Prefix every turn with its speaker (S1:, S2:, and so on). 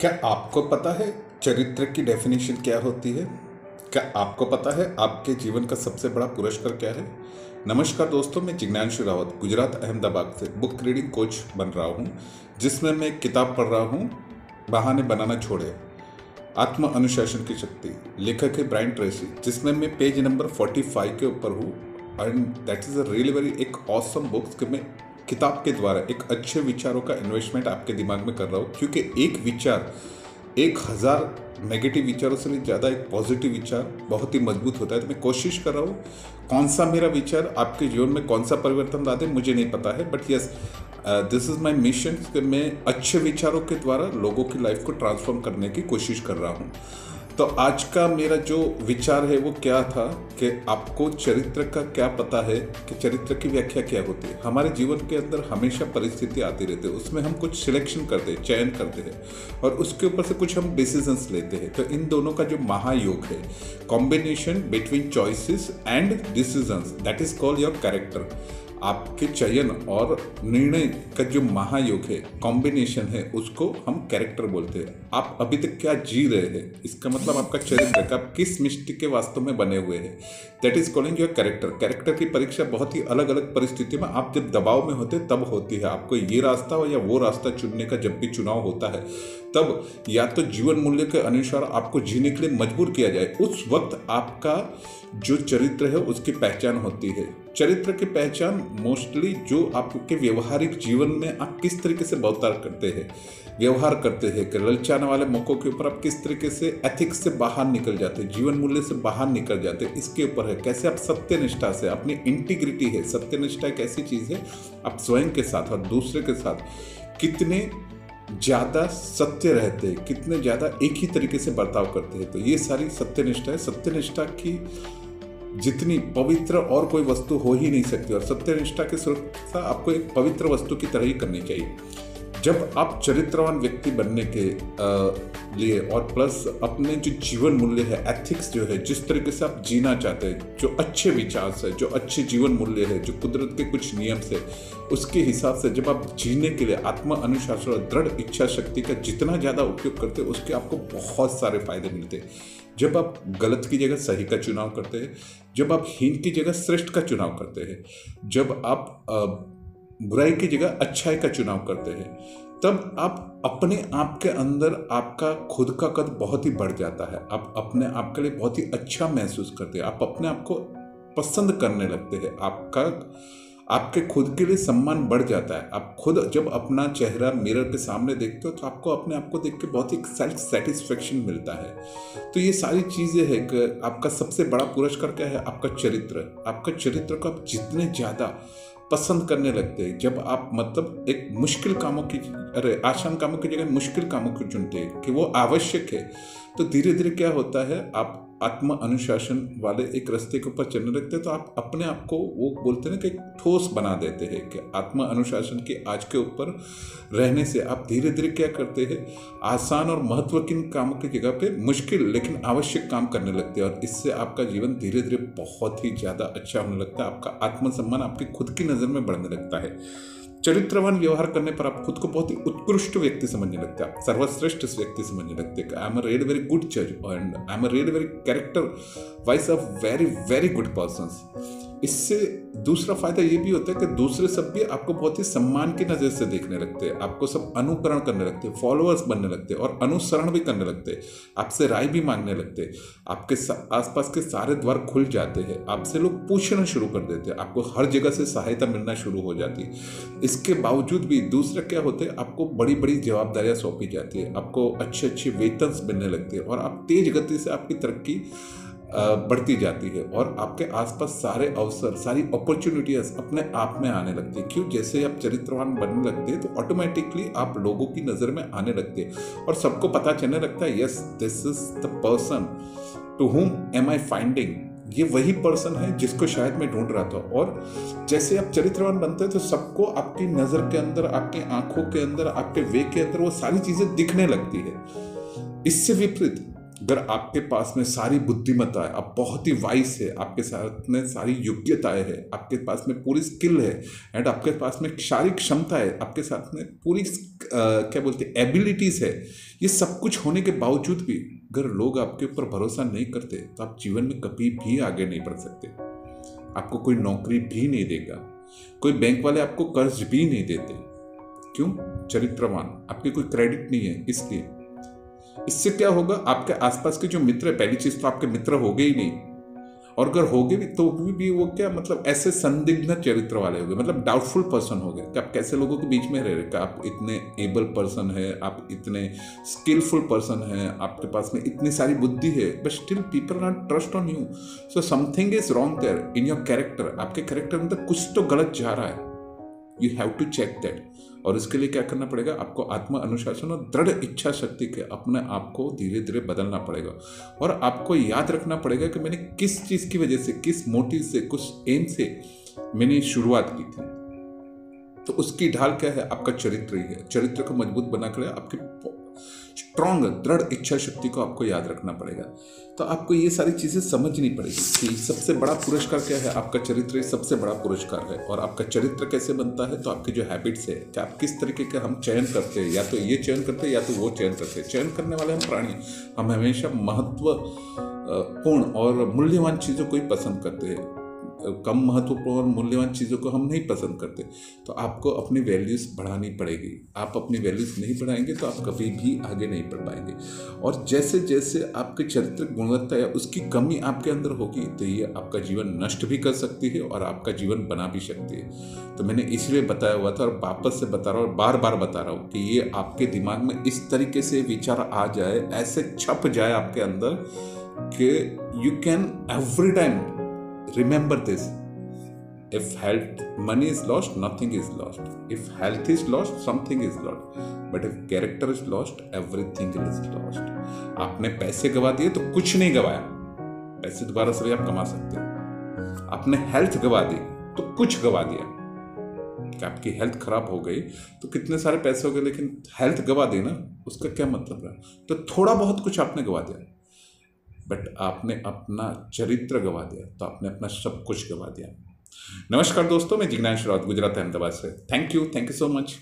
S1: क्या आपको पता है चरित्र की डेफिनेशन क्या होती है? क्या आपको पता है आपके जीवन का सबसे बड़ा पुरस्कार क्या है? नमस्कार दोस्तों, मैं जिज्ञांशु रावत गुजरात अहमदाबाद से बुक रीडिंग कोच बन रहा हूँ, जिसमें मैं एक किताब पढ़ रहा हूँ, बहाने बनाना छोड़े, आत्म अनुशासन की शक्ति। लेखक है ब्रायन ट्रेसी, जिसमें मैं पेज नंबर 45 के ऊपर हूँ। And that is a really very एक ऑसम बुक्स कि मैं किताब के द्वारा एक अच्छे विचारों का इन्वेस्टमेंट आपके दिमाग में कर रहा हूँ, क्योंकि एक विचार 1000 नेगेटिव विचारों से भी ज़्यादा एक पॉजिटिव विचार बहुत ही मजबूत होता है। तो मैं कोशिश कर रहा हूँ कौन सा मेरा विचार आपके जीवन में कौन सा परिवर्तन ला दे, मुझे नहीं पता है, but yes this is my mission कि मैं अच्छे विचारों के द्वारा लोगों की लाइफ को ट्रांसफॉर्म करने की कोशिश कर रहा हूँ। तो आज का मेरा जो विचार है वो क्या था कि आपको चरित्र का क्या पता है, कि चरित्र की व्याख्या क्या होती है। हमारे जीवन के अंदर हमेशा परिस्थिति आती रहती है, उसमें हम कुछ सिलेक्शन करते हैं, चयन करते हैं, और उसके ऊपर से कुछ हम डिसीजंस लेते हैं। तो इन दोनों का जो महायोग है, combination between choices and decisions, that is called your character. आपके चयन और निर्णय का जो महायोग है, कॉम्बिनेशन है, उसको हम कैरेक्टर बोलते हैं। आप अभी तक क्या जी रहे हैं, इसका मतलब आपका चरित्र का आप किस मिष्टी के वास्तव में बने हुए हैं, that is calling your character. Character की परीक्षा बहुत ही अलग अलग परिस्थितियों में, आप जब दबाव में होते तब होती है। आपको ये रास्ता हो या वो रास्ता चुनने का जब भी चुनाव होता है, तब या तो जीवन मूल्य के अनुसार आपको जीने के लिए मजबूर किया जाए, उस वक्त आपका जो चरित्र है उसकी पहचान होती है। चरित्र की पहचान मोस्टली जो आपके व्यवहारिक जीवन में आप किस तरीके से व्यवहार करते हैं कि ललचाने वाले मौकों के ऊपर आप किस तरीके से एथिक्स से बाहर निकल जाते हैं, जीवन मूल्य से बाहर निकल जाते हैं, इसके ऊपर है। कैसे आप सत्यनिष्ठा से, अपनी इंटीग्रिटी है, सत्यनिष्ठा एक ऐसी चीज़ है, आप स्वयं के साथ और दूसरे के साथ कितने ज़्यादा सत्य रहते हैं, कितने ज़्यादा एक ही तरीके से बर्ताव करते हैं। तो ये सारी सत्यनिष्ठा है। सत्यनिष्ठा की जितनी पवित्र और कोई वस्तु हो ही नहीं सकती, और सत्यनिष्ठा की सुरक्षा आपको एक पवित्र वस्तु की तरह ही करनी चाहिए। जब आप चरित्रवान व्यक्ति बनने के लिए और प्लस अपने जो जीवन मूल्य है, एथिक्स जो है, जिस तरीके से आप जीना चाहते हैं, जो अच्छे विचार से, जो अच्छे जीवन मूल्य है, जो कुदरत के कुछ नियम से, उसके हिसाब से जब आप जीने के लिए आत्म अनुशासन और दृढ़ इच्छा शक्ति का जितना ज़्यादा उपयोग करते हैं, उसके आपको बहुत सारे फायदे मिलते हैं। जब आप गलत की जगह सही का चुनाव करते हैं, जब आप हीन की जगह श्रेष्ठ का चुनाव करते हैं, जब आप बुराई की जगह अच्छाई का चुनाव करते हैं, तब आप अपने आप के अंदर आपका खुद का कद बहुत ही बढ़ जाता है। आप अपने आप के लिए बहुत ही अच्छा महसूस करते हैं, आप अपने आप को पसंद करने लगते हैं, आपके खुद के लिए सम्मान बढ़ जाता है। आप खुद जब अपना चेहरा मिरर के सामने देखते हो तो आपको अपने आप को देख के बहुत ही सेल्फ सेटिस्फेक्शन मिलता है। तो ये सारी चीज़ें हैं कि आपका सबसे बड़ा पुरस्कार क्या है, आपका चरित्र। आपका चरित्र को आप जितने ज़्यादा पसंद करने लगते हैं, जब आप मतलब एक मुश्किल कामों की आसान कामों की जगह मुश्किल कामों को चुनते हैं कि वो आवश्यक है, तो धीरे धीरे क्या होता है, आप आत्म अनुशासन वाले एक रास्ते के ऊपर चलने लगते हैं। तो आप अपने आप को वो बोलते हैं कि एक ठोस बना देते हैं कि आत्म अनुशासन के आज के ऊपर रहने से आप धीरे धीरे क्या करते हैं, आसान और महत्वपूर्ण कामों की जगह पे मुश्किल लेकिन आवश्यक काम करने लगते हैं, और इससे आपका जीवन धीरे धीरे बहुत ही ज़्यादा अच्छा होने लगता है। आपका आत्मसम्मान आपकी खुद की नज़र में बढ़ने लगता है। चरित्रवान व्यवहार करने पर आप खुद को बहुत ही उत्कृष्ट व्यक्ति समझने लगते हैं, आप सर्वश्रेष्ठ व्यक्ति समझने लगते हैं। I am a really very good जज and I am a really very character wise a very very good person. इससे दूसरा फायदा ये भी होता है कि दूसरे सब भी आपको बहुत ही सम्मान की नज़र से देखने लगते हैं, आपको सब अनुकरण करने लगते हैं, फॉलोअर्स बनने लगते हैं और अनुसरण भी करने लगते हैं, आपसे राय भी मांगने लगते हैं, आपके आसपास के सारे द्वार खुल जाते हैं, आपसे लोग पूछना शुरू कर देते हैं, आपको हर जगह से सहायता मिलना शुरू हो जाती है। इसके बावजूद भी दूसरा क्या होते हैं, आपको बड़ी बड़ी जवाबदारियां सौंपी जाती है, आपको अच्छे अच्छे वेतन मिलने लगते हैं, और आप तेज गति से आपकी तरक्की बढ़ती जाती है, और आपके आसपास सारे अवसर, सारी अपॉर्चुनिटीज अपने आप में आने लगती है। क्यों? जैसे आप चरित्रवान बनने लगते हैं तो ऑटोमेटिकली आप लोगों की नज़र में आने लगते हैं, और सबको पता चलने लगता है, yes this is the person to whom am I finding. ये वही पर्सन है जिसको शायद मैं ढूंढ रहा था। और जैसे आप चरित्रवान बनते हैं तो सबको आपकी नज़र के अंदर, आपकी आंखों के अंदर, आपके वे के अंदर वो सारी चीज़ें दिखने लगती है। इससे विपरीत अगर आपके पास में सारी बुद्धिमत्ता है, आप बहुत ही वाइस है, आपके साथ में सारी योग्यताएं है, आपके पास में पूरी स्किल है एंड आपके पास में सारी क्षमता है, आपके साथ में पूरी क्या बोलते हैं एबिलिटीज है, ये सब कुछ होने के बावजूद भी अगर लोग आपके ऊपर भरोसा नहीं करते तो आप जीवन में कभी भी आगे नहीं बढ़ सकते। आपको कोई नौकरी भी नहीं देगा, कोई बैंक वाले आपको कर्ज भी नहीं देते। क्यों? चरित्रवान, आपके कोई क्रेडिट नहीं है इसलिए। इससे क्या होगा, आपके आसपास के जो मित्र है, पहली चीज तो आपके मित्र हो गए ही नहीं, और अगर हो गए भी तो भी वो क्या मतलब ऐसे संदिग्ध चरित्र वाले हो गए, मतलब डाउटफुल पर्सन हो गए कि आप कैसे लोगों के बीच में रह रहे, कि आप इतने एबल पर्सन है, आप इतने स्किलफुल पर्सन है, आपके पास में इतनी सारी बुद्धि है, but still people not trust on you. So something is wrong there in your character. आपके कैरेक्टर में तो कुछ तो गलत जा रहा है, you have to check that. और इसके लिए क्या करना पड़ेगा, आपको आत्म अनुशासन और दृढ़ इच्छा शक्ति के अपने आप को धीरे धीरे बदलना पड़ेगा। और आपको याद रखना पड़ेगा कि मैंने किस चीज की वजह से, किस मोटिव से, कुछ एम से मैंने शुरुआत की थी। तो उसकी ढाल क्या है, आपका चरित्र ही है। चरित्र को मजबूत बनाकर आपकी स्ट्रॉन्ग दृढ़ इच्छा शक्ति को आपको याद रखना पड़ेगा। तो आपको ये सारी चीजें समझनी पड़ेगी कि सबसे बड़ा पुरस्कार क्या है, आपका चरित्र सबसे बड़ा पुरस्कार है। और आपका चरित्र कैसे बनता है, तो आपके जो हैबिट्स है, कि आप किस तरीके के हम चयन करते हैं, या तो ये चयन करते हैं या तो वो चयन करते हैं। चयन करने वाले हम प्राणी, हम हमेशा महत्वपूर्ण और मूल्यवान चीजों को ही पसंद करते हैं, कम महत्वपूर्ण मूल्यवान चीज़ों को हम नहीं पसंद करते। तो आपको अपनी वैल्यूज़ बढ़ानी पड़ेगी। आप अपनी वैल्यूज़ नहीं बढ़ाएंगे तो आप कभी भी आगे नहीं बढ़ पाएंगे। और जैसे जैसे आपके चरित्र गुणवत्ता या उसकी कमी आपके अंदर होगी तो ये आपका जीवन नष्ट भी कर सकती है और आपका जीवन बना भी सकती है। तो मैंने इसलिए बताया हुआ था और वापस से बता रहा हूँ और बार बार बता रहा हूँ कि ये आपके दिमाग में इस तरीके से विचार आ जाए, ऐसे छप जाए आपके अंदर कि you can every time remember this: if health, money is lost, nothing is lost. If health is lost, something is lost. But if character is lost, everything is lost. आपने पैसे गवा दिए तो कुछ नहीं गवाया, पैसे दोबारा से भी आप कमा सकते हैं। आपने हेल्थ गवा दी तो कुछ गवा दिया, कि आपकी हेल्थ खराब हो गई तो कितने सारे पैसे हो गए, लेकिन हेल्थ गवा दी ना, उसका क्या मतलब है? तो थोड़ा बहुत कुछ आपने गवा दिया, बट आपने अपना चरित्र गवा दिया तो आपने अपना सब कुछ गवा दिया। नमस्कार दोस्तों, मैं जिग्नेश रावत गुजरात अहमदाबाद से। Thank you so much.